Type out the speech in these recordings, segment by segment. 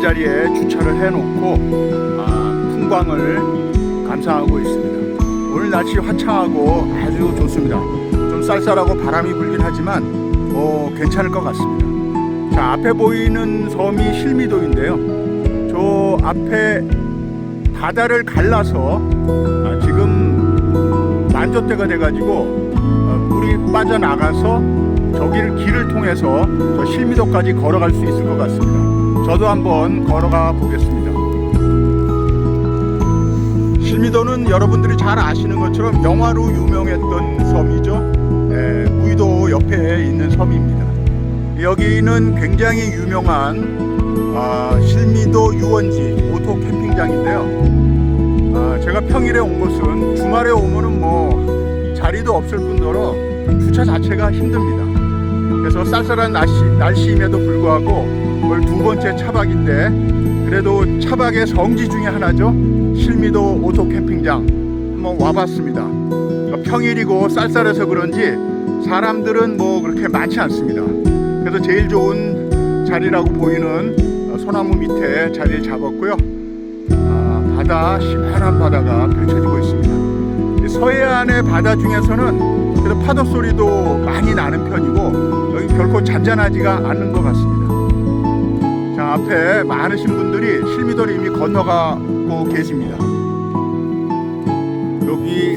좋은 자리에 주차를 해놓고 풍광을 감상하고 있습니다. 오늘 날씨 화창하고 아주 좋습니다. 좀 쌀쌀하고 바람이 불긴 하지만 괜찮을 것 같습니다. 자, 앞에 보이는 섬이 실미도인데요. 저 앞에 바다를 갈라서 지금 만조대가 돼가지고 물이 빠져나가서 저기를 길을 통해서 저 실미도까지 걸어갈 수 있을 것 같습니다. 저도 한번 걸어가 보겠습니다. 실미도는 여러분들이 잘 아시는 것처럼 영화로 유명했던 섬이죠. 무의도 옆에 있는 섬입니다. 여기는 굉장히 유명한 실미도 유원지 오토 캠핑장인데요. 제가 평일에 온 곳은 주말에 오면은 자리도 없을 뿐더러 주차 자체가 힘듭니다. 그래서 쌀쌀한 날씨임에도 불구하고 오늘 두 번째 차박인데 그래도 차박의 성지 중에 하나죠. 실미도 오토 캠핑장 한번 와봤습니다. 평일이고 쌀쌀해서 그런지 사람들은 그렇게 많지 않습니다. 그래서 제일 좋은 자리라고 보이는 소나무 밑에 자리를 잡았고요. 시원한 바다가 펼쳐지고 있습니다. 서해안의 바다 중에서는 그래도 파도 소리도 많이 나는 편이고 여기 결코 잔잔하지가 않는 것 같습니다. 자, 앞에 많으신 분들이 실미도를 이미 건너가고 계십니다. 여기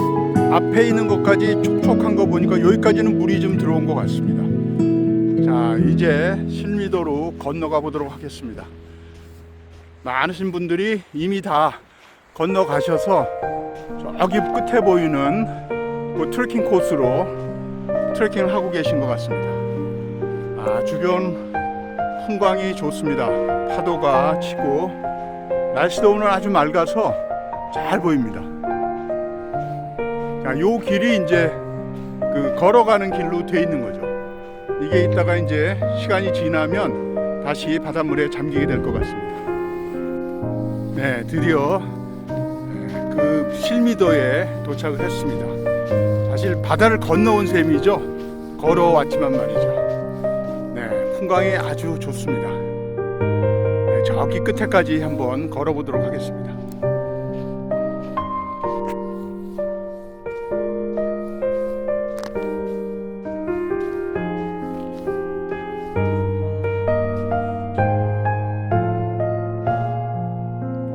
앞에 있는 것까지 촉촉한 거 보니까 여기까지는 물이 좀 들어온 것 같습니다. 자, 이제 실미도로 건너가 보도록 하겠습니다. 많으신 분들이 이미 다 건너가셔서 저기 끝에 보이는 그 트레킹 코스로 트레킹을 하고 계신 것 같습니다. 주변 풍광이 좋습니다. 파도가 치고 날씨도 오늘 아주 맑아서 잘 보입니다. 자, 요 길이 이제 걸어가는 길로 돼 있는 거죠. 이게 이따가 이제 시간이 지나면 다시 바닷물에 잠기게 될 것 같습니다. 네, 드디어 실미도에 도착을 했습니다. 사실 바다를 건너온 셈이죠. 걸어왔지만 말이죠. 네, 풍광이 아주 좋습니다. 네, 저기 끝에까지 한번 걸어보도록 하겠습니다.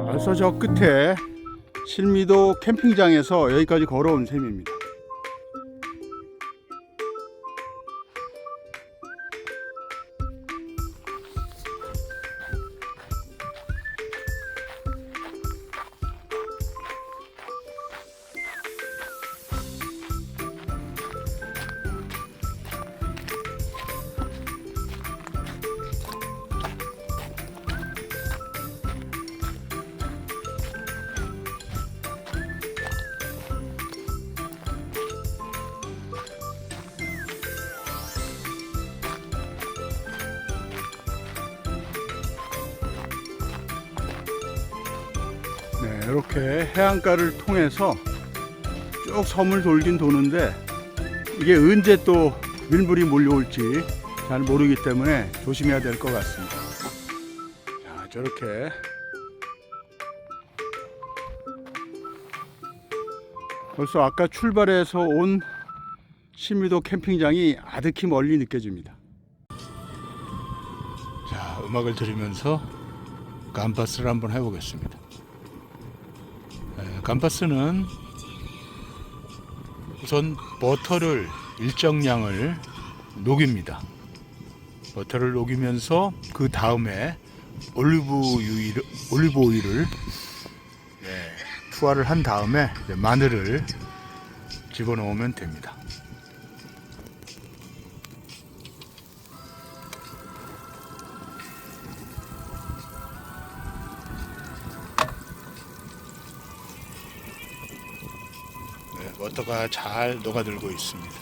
벌써 저 끝에 실미도 캠핑장에서 여기까지 걸어온 셈입니다. 네, 이렇게 해안가를 통해서 쭉 섬을 돌긴 도는데 이게 언제 또 밀물이 몰려올지 잘 모르기 때문에 조심해야 될 것 같습니다. 자, 저렇게 벌써 아까 출발해서 온 실미도 캠핑장이 아득히 멀리 느껴집니다. 자, 음악을 들으면서 감파스를 한번 해보겠습니다. 감파스는 우선 버터를 일정량을 녹입니다. 버터를 녹이면서 그 다음에 올리브 오일을 투하를 한 다음에 마늘을 집어넣으면 됩니다. 버터가 잘 녹아들고 있습니다.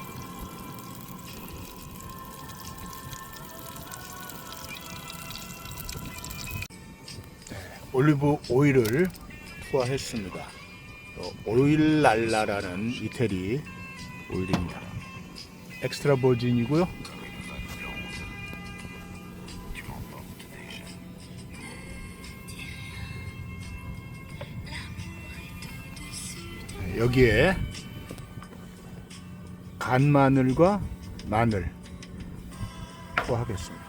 올리브 오일을 투하했습니다. 오일랄라라는 이태리 오일입니다. 엑스트라 버진이고요. 여기에 간 마늘과 마늘 투하하겠습니다.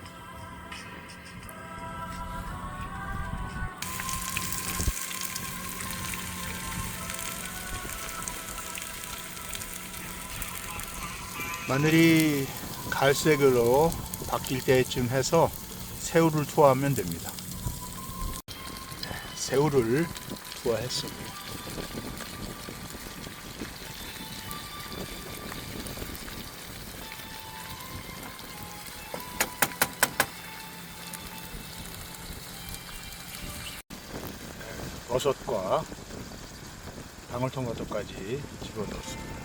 마늘이 갈색으로 바뀔 때쯤 해서 새우를 투하하면 됩니다. 새우를 투하했습니다. 버섯과 방울토마토까지 집어넣습니다.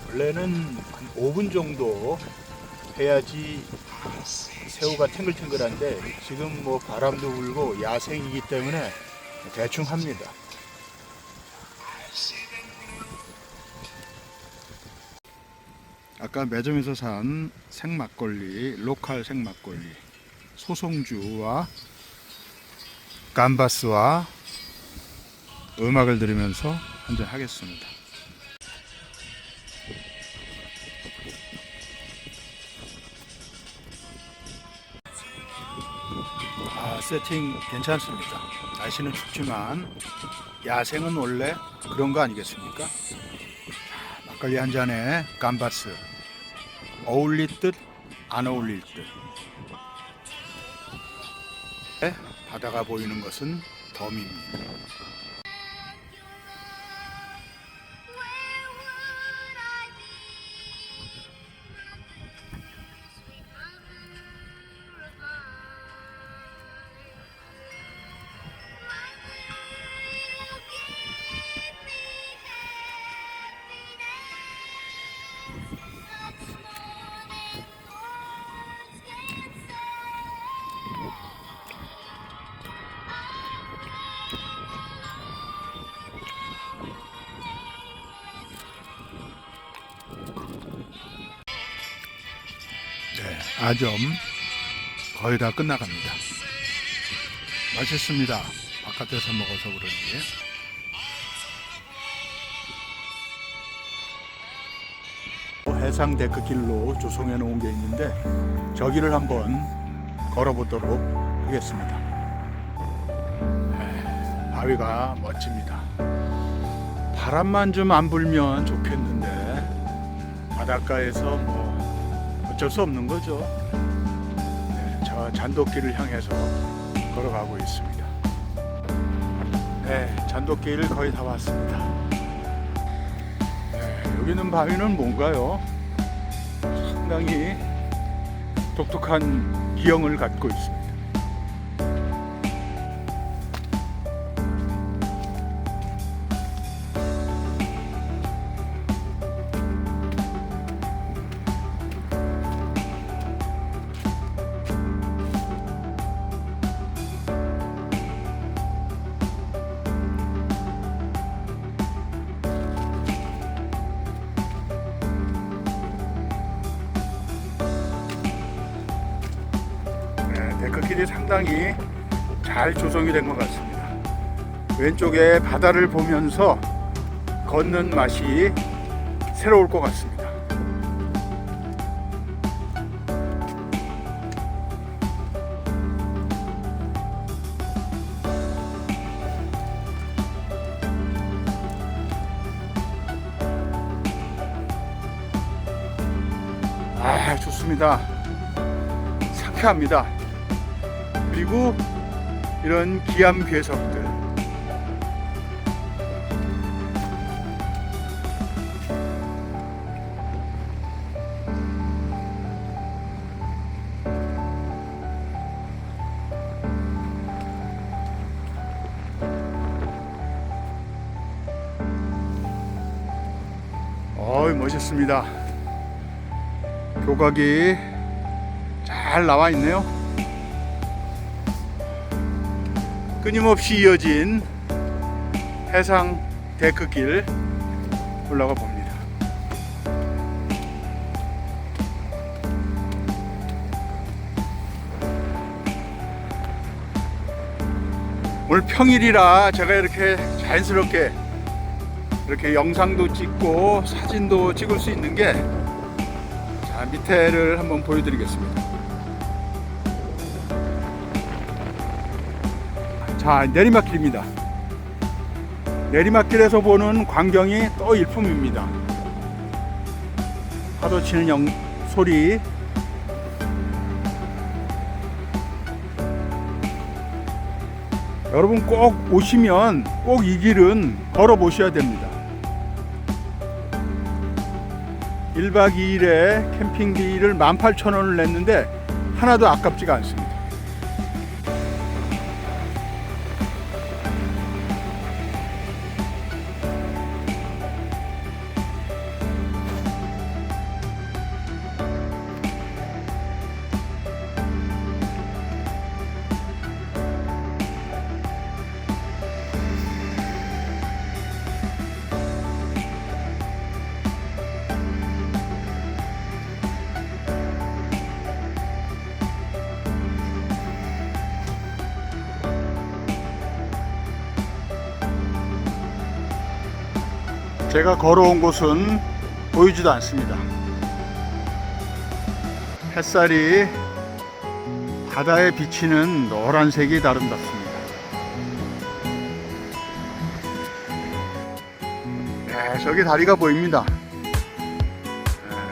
원래는 한 5분 정도 해야지 새우가 탱글탱글한데 지금 뭐 바람도 불고 야생이기 때문에 대충 합니다. 아까 매점에서 산 생막걸리, 로컬 생막걸리, 소송주와 감바스와 음악을 들으면서 한잔 하겠습니다. 세팅 괜찮습니다. 날씨는 춥지만 야생은 원래 그런 거 아니겠습니까? 막걸리 한 잔에 감바스 어울릴 듯 안 어울릴 듯. 바다가 보이는 것은 덤입니다. 아점 거의 다 끝나갑니다. 맛있습니다. 바깥에서 먹어서 그런지. 해상 데크길로 조성해 놓은 게 있는데 저기를 한번 걸어보도록 하겠습니다. 바위가 멋집니다. 바람만 좀 안 불면 좋겠는데 바닷가에서 뭐 어쩔 수 없는 거죠. 저 잔도길을 향해서 걸어가고 있습니다. 잔도길 거의 다 왔습니다. 여기 있는 바위는 뭔가요? 상당히 독특한 기형을 갖고 있습니다. 데크길이 상당히 잘 조성이 된 것 같습니다. 왼쪽에 바다를 보면서 걷는 맛이 새로울 것 같습니다. 좋습니다. 상쾌합니다. 그리고 이런 기암 괴석들, 멋있습니다. 교각이 잘 나와 있네요. 끊임없이 이어진 해상 데크길 올라가 봅니다. 오늘 평일이라 제가 이렇게 자연스럽게 이렇게 영상도 찍고 사진도 찍을 수 있는 게, 자, 밑에를 한번 보여드리겠습니다. 자, 내리막길입니다. 내리막길에서 보는 광경이 또 일품입니다. 파도 치는 소리, 여러분 꼭 오시면 꼭 이 길은 걸어 보셔야 됩니다. 1박 2일에 캠핑비를 18,000원을 냈는데 하나도 아깝지가 않습니다. 제가 걸어온 곳은 보이지도 않습니다. 햇살이 바다에 비치는 노란색이 아름답습니다. 네, 저기 다리가 보입니다.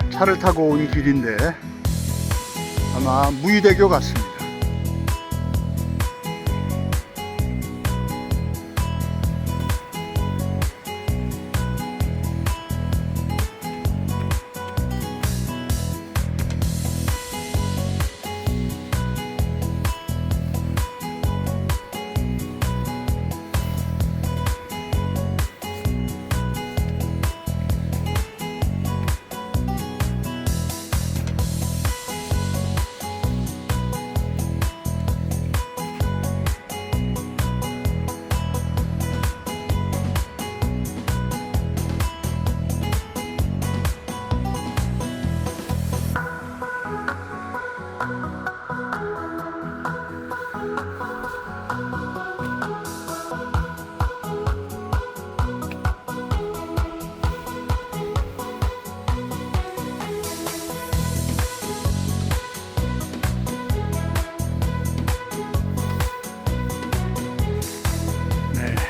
차를 타고 온 길인데 아마 무의대교 같습니다.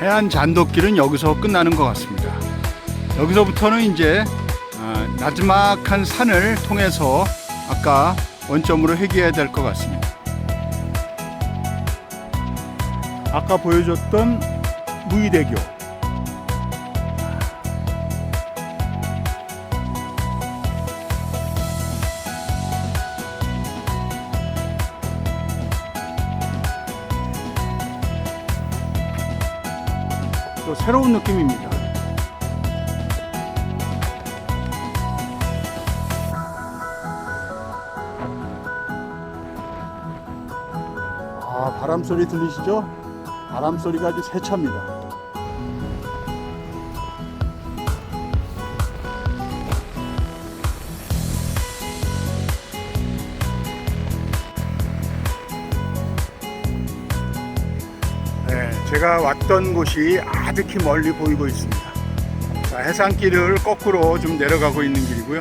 해안 잔도길은 여기서 끝나는 것 같습니다. 여기서부터는 이제 나지막한 산을 통해서 아까 원점으로 회귀해야 될 것 같습니다. 아까 보여줬던 무의대교, 또 새로운 느낌입니다. 바람 소리 들리시죠? 바람 소리가 아주 세차입니다. 네, 제가 왔던 곳이 아득히 멀리 보이고 있습니다. 자, 해상길을 거꾸로 좀 내려가고 있는 길이고요.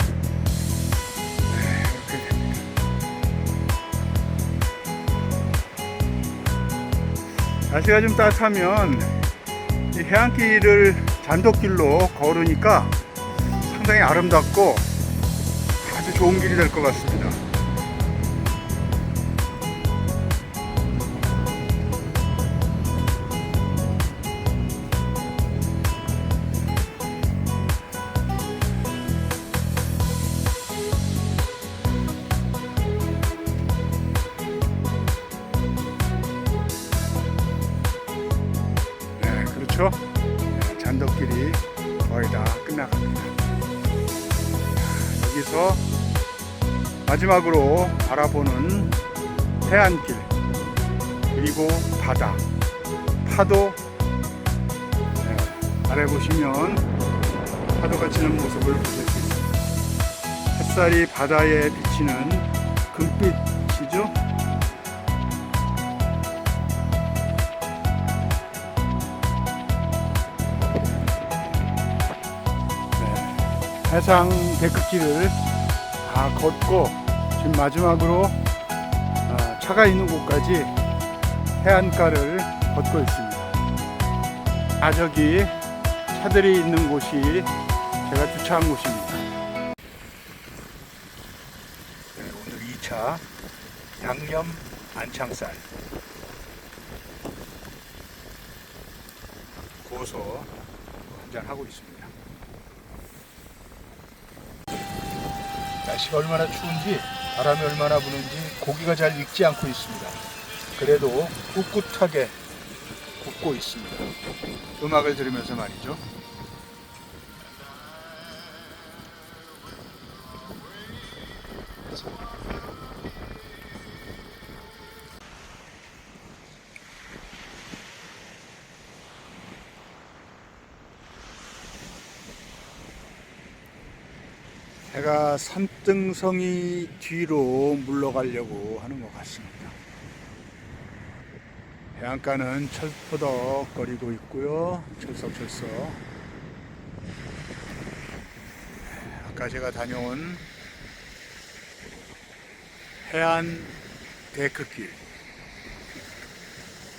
날씨가 좀 따뜻하면 이 해안길을 잔도길로 걸으니까 상당히 아름답고 아주 좋은 길이 될 것 같습니다. 잔도길이 거의 다 끝나갑니다. 여기서 마지막으로 바라보는 해안길, 그리고 바다, 파도, 아래 보시면 파도가 치는 모습을 보실 수 있습니다. 햇살이 바다에 비치는 금빛이죠. 해상 데크길을 다 걷고 지금 마지막으로 차가 있는 곳까지 해안가를 걷고 있습니다. 저기 차들이 있는 곳이 제가 주차한 곳입니다. 오늘 2차 양념 안창살 구워서 한잔 하고 있습니다. 날씨가 얼마나 추운지 바람이 얼마나 부는지 고기가 잘 익지 않고 있습니다. 그래도 꿋꿋하게 굽고 있습니다. 음악을 들으면서 말이죠. 해가 산등성이 뒤로 물러가려고 하는 것 같습니다. 해안가는 철퍼덕거리고 있고요. 철썩철썩. 아까 제가 다녀온 해안 데크길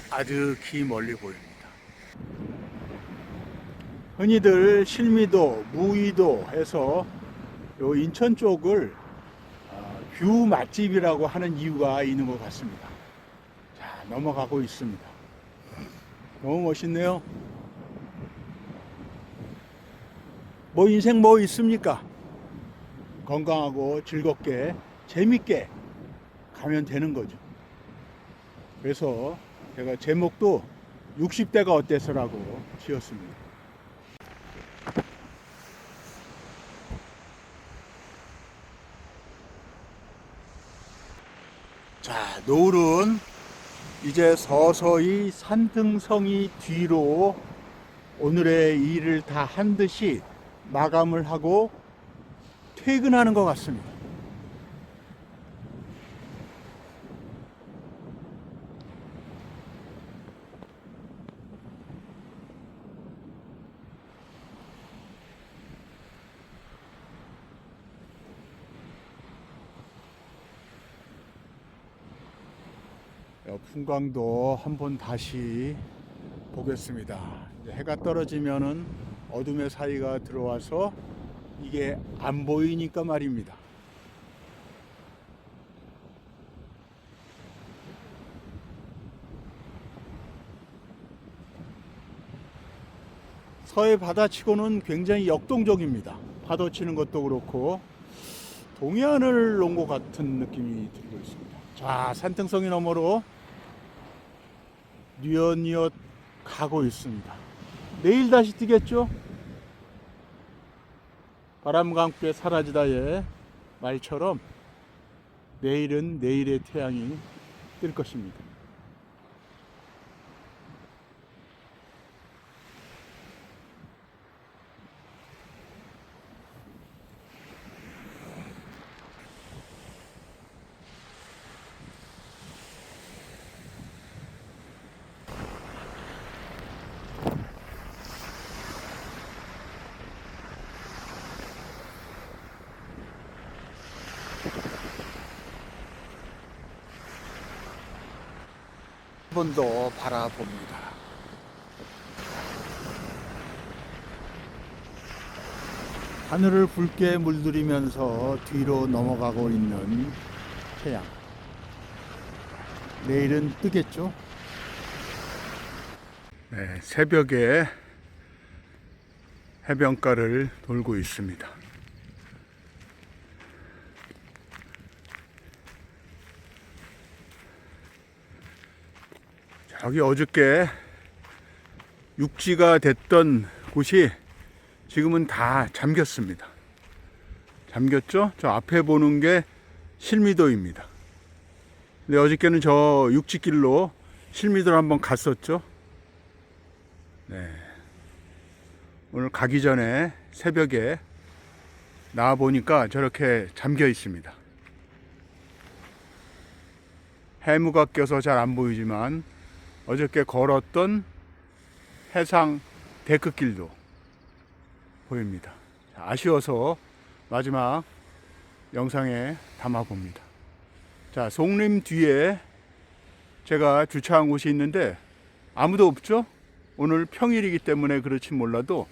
아득히 멀리 보입니다. 흔히들 실미도, 무의도 해서 요 인천 쪽을 뷰 맛집이라고 하는 이유가 있는 것 같습니다. 자, 넘어가고 있습니다. 너무 멋있네요. 뭐 인생 뭐 있습니까? 건강하고 즐겁게 재밌게 가면 되는 거죠. 그래서 제가 제목도 60대가 어때서라고 지었습니다. 자, 노을은 이제 서서히 산등성이 뒤로 오늘의 일을 다 한 듯이 마감을 하고 퇴근하는 것 같습니다. 풍광도 한번 다시 보겠습니다. 이제 해가 떨어지면은 어둠의 사이가 들어와서 이게 안 보이니까 말입니다. 서해 바다치고는 굉장히 역동적입니다. 파도 치는 것도 그렇고 동해안을 놓은 것 같은 느낌이 들고 있습니다. 자, 산등성이 너머로 뉘엿뉘엿 가고 있습니다. 내일 다시 뜨겠죠? 바람과 함께 사라지다의 말처럼 내일은 내일의 태양이 뜰 것입니다. 한 번 더 바라봅니다. 하늘을 붉게 물들이면서 뒤로 넘어가고 있는 태양. 내일은 뜨겠죠? 네, 새벽에 해변가를 돌고 있습니다. 여기 어저께 육지가 됐던 곳이 지금은 다 잠겼습니다. 잠겼죠? 저 앞에 보는 게 실미도입니다. 근데 어저께는 저 육지길로 실미도를 한번 갔었죠. 네. 오늘 가기 전에 새벽에 나와 보니까 저렇게 잠겨 있습니다. 해무가 껴서 잘 안 보이지만 어저께 걸었던 해상 데크길도 보입니다. 아쉬워서 마지막 영상에 담아 봅니다. 자, 송림 뒤에 제가 주차한 곳이 있는데 아무도 없죠? 오늘 평일이기 때문에 그렇진 몰라도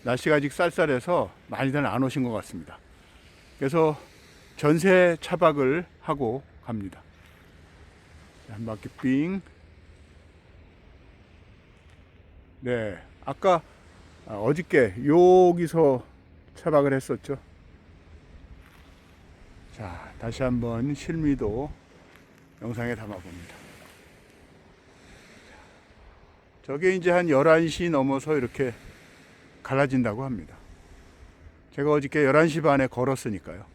날씨가 아직 쌀쌀해서 많이들 안 오신 것 같습니다. 그래서 전세 차박을 하고 갑니다. 한 바퀴 삥. 네, 아까 어저께 여기서 차박을 했었죠. 자, 다시 한번 실미도 영상에 담아 봅니다. 저게 이제 한 11시 넘어서 이렇게 갈라진다고 합니다. 제가 어저께 11시 반에 걸었으니까요.